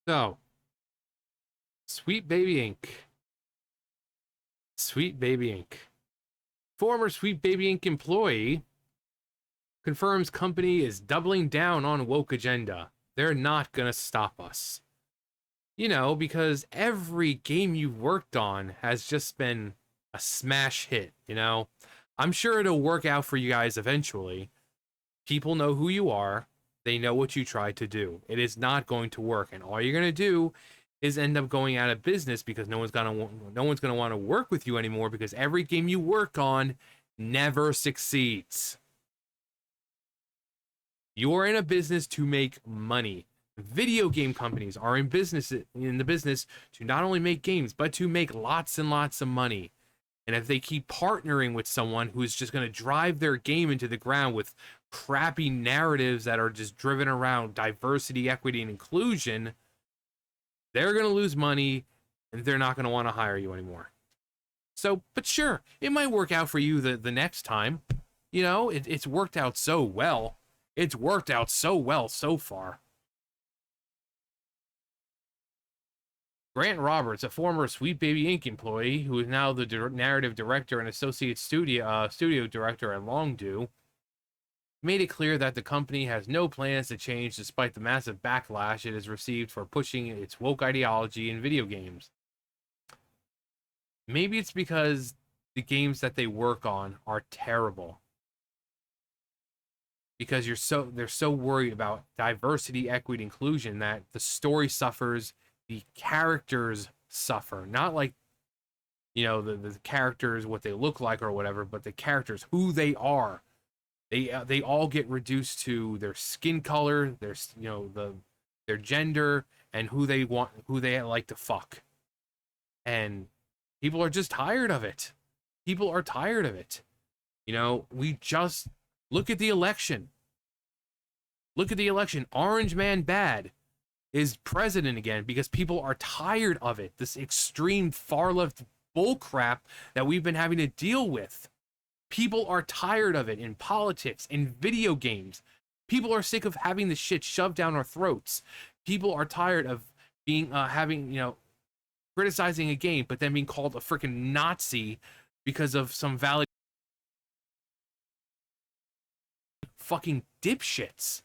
So, Sweet Baby Inc. Sweet Baby Inc. Former Sweet Baby Inc. employee confirms company is doubling down on woke agenda. They're not gonna stop us. Because every game you've worked on has just been a smash hit. I'm sure it'll work out for you guys eventually. People know who you are. They know what you tried to do. It is not going to work, and all you're gonna do is end up going out of business because no one's gonna want to work with you anymore because every game you work on never succeeds. You're in a business to make money. Video game companies are in the business to not only make games but to make lots and lots of money. And if they keep partnering with someone who's just going to drive their game into the ground with crappy narratives that are just driven around diversity, equity, and inclusion, they're going to lose money and they're not going to want to hire you anymore. So, but sure, it might work out for you the next time. It's worked out so well. It's worked out so well so far. Grant Roberts, a former Sweet Baby Inc. employee who is now the narrative director and associate studio director at Longdo, made it clear that the company has no plans to change despite the massive backlash it has received for pushing its woke ideology in video games. Maybe it's because the games that they work on are terrible. Because they're so worried about diversity, equity, inclusion that the story suffers, the characters suffer. Not like, the characters, what they look like or whatever, but the characters, who they are. They all get reduced to their skin color, their gender, and who they like to fuck. And people are just tired of it. People are tired of it. We just look at the election. Look at the election. Orange Man Bad is president again because people are tired of it. This extreme far left bullcrap that we've been having to deal with. People are tired of it in politics, in video games. People are sick of having this shit shoved down our throats. People are tired of being criticizing a game, but then being called a freaking Nazi because of some valid fucking dipshits.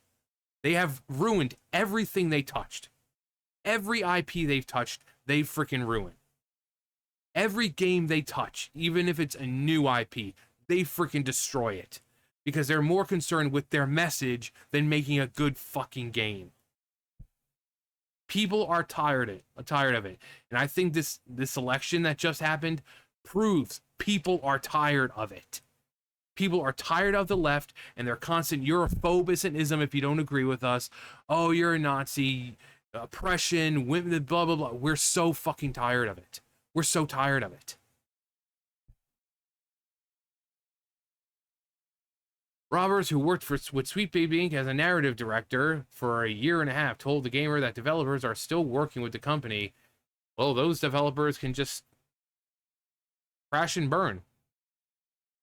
They have ruined everything they touched. Every IP they've touched, they've freaking ruined. Every game they touch, even if it's a new IP, they freaking destroy it. Because they're more concerned with their message than making a good fucking game. People are tired of it. And I think this election that just happened proves people are tired of it. People are tired of the left and their constant Europhobism if you don't agree with us. Oh, you're a Nazi, oppression, women, blah, blah, blah. We're so fucking tired of it. We're so tired of it. Roberts, who worked with Sweet Baby Inc. as a narrative director for a year and a half, told the Gamer that developers are still working with the company. Well, those developers can just crash and burn.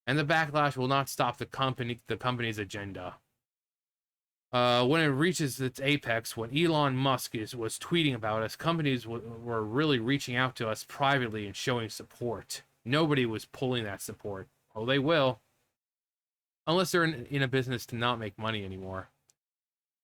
And the backlash will not stop the company's agenda. When it reaches its apex, when Elon Musk was tweeting about us, companies were really reaching out to us privately and showing support. Nobody was pulling that support. Oh, they will. Unless they're in a business to not make money anymore.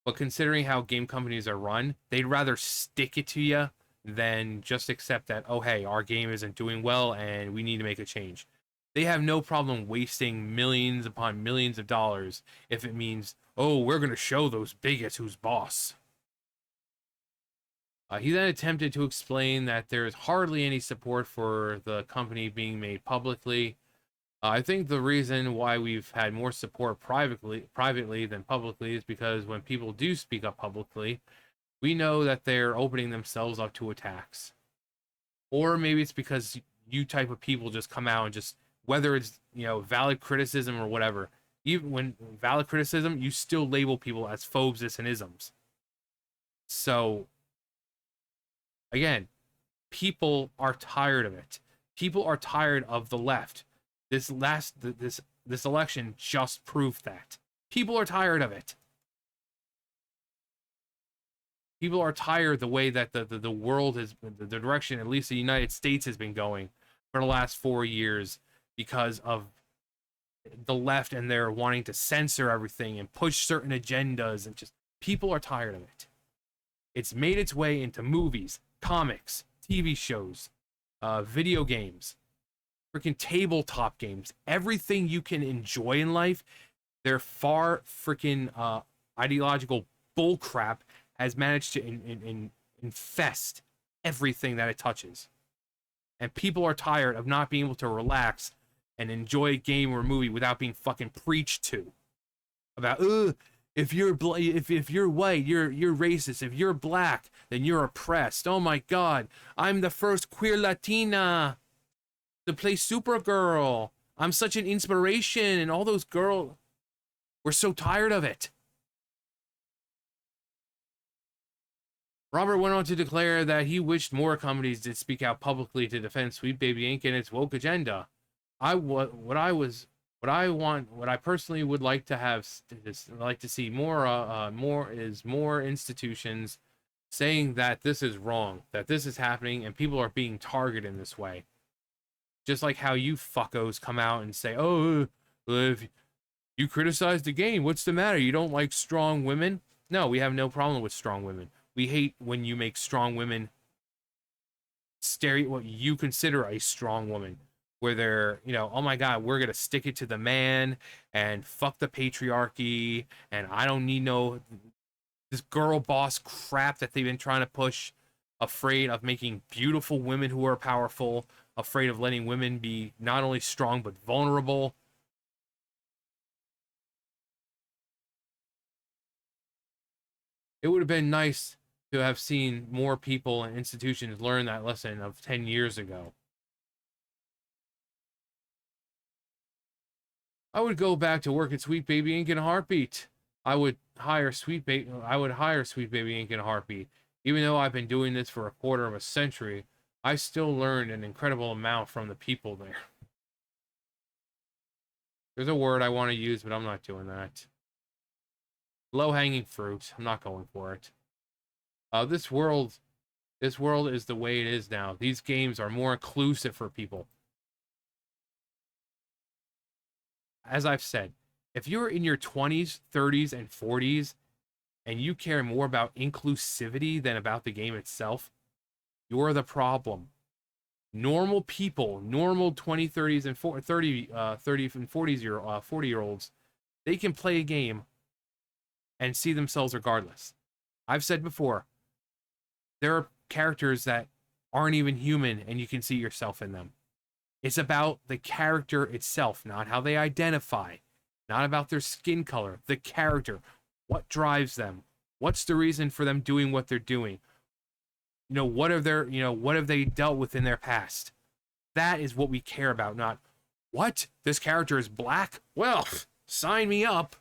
But considering how game companies are run, they'd rather stick it to you than just accept that, oh, hey, our game isn't doing well and we need to make a change. They have no problem wasting millions upon millions of dollars if it means, oh, we're going to show those bigots who's boss. He then attempted to explain that there is hardly any support for the company being made publicly. I think the reason why we've had more support privately than publicly is because when people do speak up publicly, we know that they're opening themselves up to attacks. Or maybe it's because you type of people just come out and just, whether it's, valid criticism or whatever, even when valid criticism, you still label people as phobes and isms. So, again, people are tired of it. People are tired of the left. This election just proved that. People are tired of it. People are tired of the way that the world has, the direction at least the United States has been going for the last 4 years, because of the left and they're wanting to censor everything and push certain agendas, and just people are tired of it. It's made its way into movies, comics, TV shows, video games, freaking tabletop games, everything you can enjoy in life. Their far freaking ideological bullcrap has managed to infest everything that it touches. And people are tired of not being able to relax and enjoy a game or a movie without being fucking preached to. About, if you're if you're white, you're racist. If you're black, then you're oppressed. Oh my god, I'm the first queer Latina to play Supergirl. I'm such an inspiration, and all those girls. We're so tired of it. Robert went on to declare that he wished more companies did speak out publicly to defend Sweet Baby Inc. and its woke agenda. What I personally would like to have, like to see more institutions saying that this is wrong, that this is happening, and people are being targeted in this way. Just like how you fuckos come out and say, oh, if you criticize the game, what's the matter? You don't like strong women? No, we have no problem with strong women. We hate when you make strong women what you consider a strong woman, where they're, oh my god, we're gonna stick it to the man and fuck the patriarchy, and I don't need this girl boss crap that they've been trying to push, afraid of making beautiful women who are powerful, afraid of letting women be not only strong but vulnerable. It would have been nice to have seen more people and institutions learn that lesson of 10 years ago. I would go back to work at Sweet Baby Inc. in a heartbeat. I would hire Sweet Baby Inc. in a heartbeat. Even though I've been doing this for a quarter of a century, I still learned an incredible amount from the people there. There's a word I want to use, but I'm not doing that. Low-hanging fruit. I'm not going for it. This world is the way it is now. These games are more inclusive for people. As I've said, if you're in your 20s, 30s, and 40s, and you care more about inclusivity than about the game itself, you're the problem. Normal people, normal 20, 30s, and 30 and 40-year-olds, they can play a game and see themselves regardless. I've said before, there are characters that aren't even human, and you can see yourself in them. It's about the character itself, not how they identify, not about their skin color, the character. What drives them? What's the reason for them doing what they're doing? What have they dealt with in their past? That is what we care about, not, what? This character is black? Well, sign me up.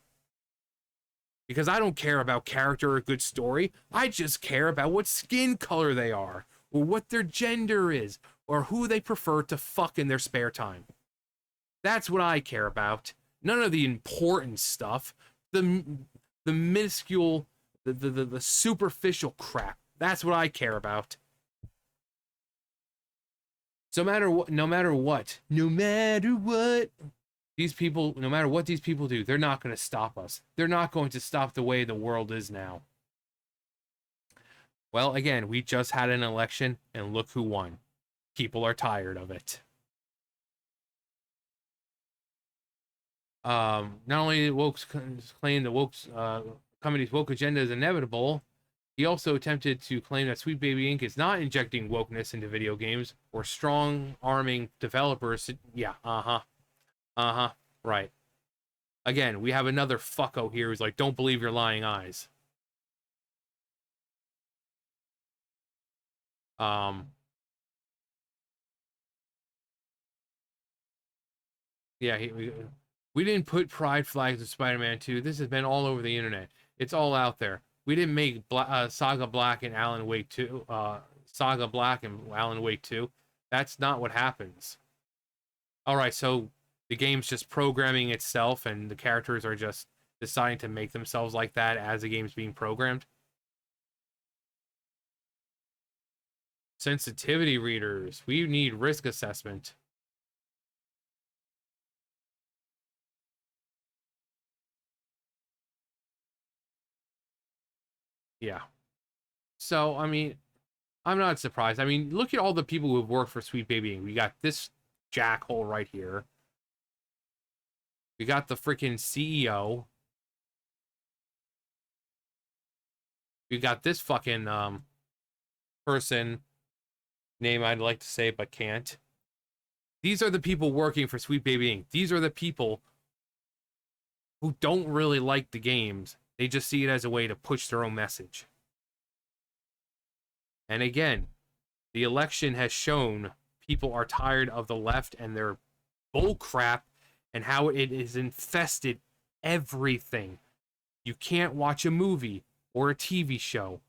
Because I don't care about character or good story. I just care about what skin color they are, or what their gender is, or who they prefer to fuck in their spare time. That's what I care about. None of the important stuff. The minuscule, the superficial crap. That's what I care about. So no matter what, these people, no matter what these people do, they're not going to stop us. They're not going to stop the way the world is now. Well, again, we just had an election, and look who won. People are tired of it. Not only did Woke's claim the Woke's company's woke agenda is inevitable, he also attempted to claim that Sweet Baby Inc. is not injecting wokeness into video games or strong-arming developers. Yeah, right. Again, we have another fucko here who's like, don't believe your lying eyes. Yeah, we didn't put pride flags in Spider-Man 2. This has been all over the internet. It's all out there. We didn't make Saga Black and Alan Wake 2. Saga Black and Alan Wake 2. That's not what happens. All right, so the game's just programming itself, and the characters are just deciding to make themselves like that as the game's being programmed. Sensitivity readers. We need risk assessment. Yeah. So, I mean, I'm not surprised. I mean, look at all the people who have worked for Sweet Baby Inc. We got this jackhole right here. We got the freaking CEO. We got this fucking person name I'd like to say but can't. These are the people working for Sweet Baby Inc. These are the people who don't really like the games. They just see it as a way to push their own message. And again, the election has shown people are tired of the left and their bull crap and how it is infested everything. You can't watch a movie or a TV show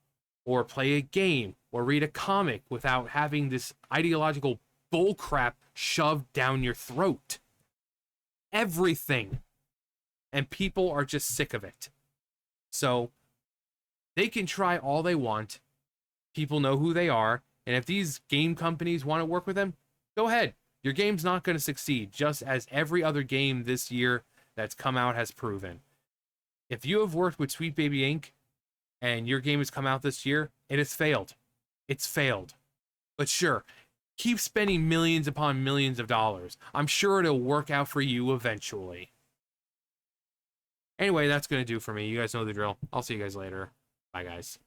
or play a game or read a comic without having this ideological bullcrap shoved down your throat. Everything. And people are just sick of it. So they can try all they want. People know who they are. And if these game companies want to work with them, go ahead. Your game's not going to succeed, just as every other game this year that's come out has proven. If you have worked with Sweet Baby Inc. and your game has come out this year, it has failed. It's failed. But sure, keep spending millions upon millions of dollars. I'm sure it'll work out for you eventually. Anyway, that's going to do for me. You guys know the drill. I'll see you guys later. Bye, guys.